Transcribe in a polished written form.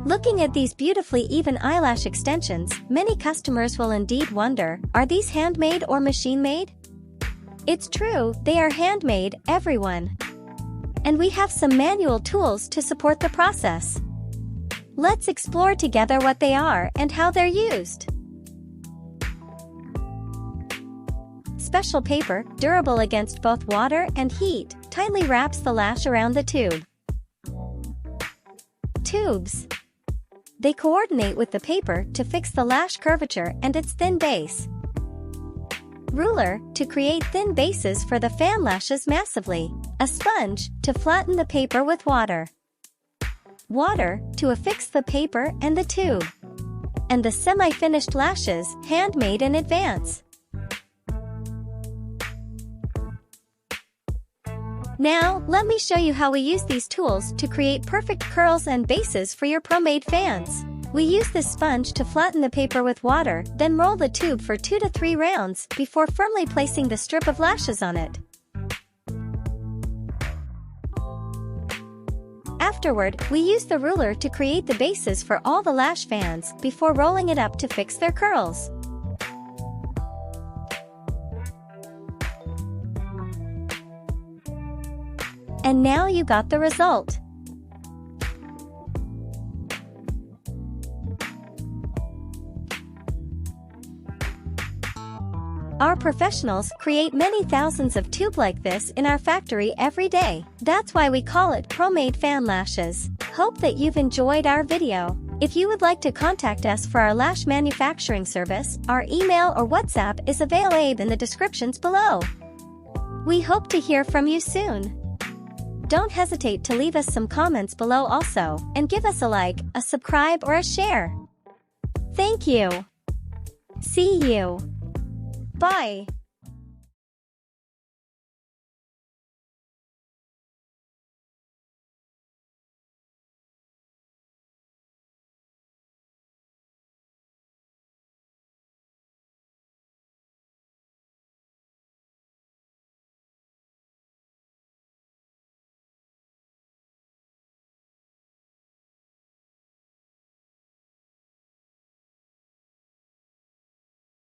Looking at these beautifully even eyelash extensions, many customers will indeed wonder, are these handmade or machine-made? It's true, they are handmade, everyone. And we have some manual tools to support the process. Let's explore together what they are and how they're used. Special paper, durable against both water and heat, tightly wraps the lash around the tube. Tubes. They coordinate with the paper to fix the lash curvature and its thin base. Ruler, to create thin bases for the fan lashes massively. A sponge, to flatten the paper with water. Water, to affix the paper and the tube. And the semi-finished lashes, handmade in advance. Now, let me show you how we use these tools to create perfect curls and bases for your Promade fans. We use this sponge to flatten the paper with water, then roll the tube for 2 to 3 rounds before firmly placing the strip of lashes on it. Afterward, we use the ruler to create the bases for all the lash fans before rolling it up to fix their curls. And now you got the result. Our professionals create many thousands of tubes like this in our factory every day. That's why we call it Promade Fan Lashes. Hope that you've enjoyed our video. If you would like to contact us for our lash manufacturing service, our email or WhatsApp is available in the descriptions below. We hope to hear from you soon. Don't hesitate to leave us some comments below also, and give us a like, a subscribe or a share. Thank you. See you. Bye.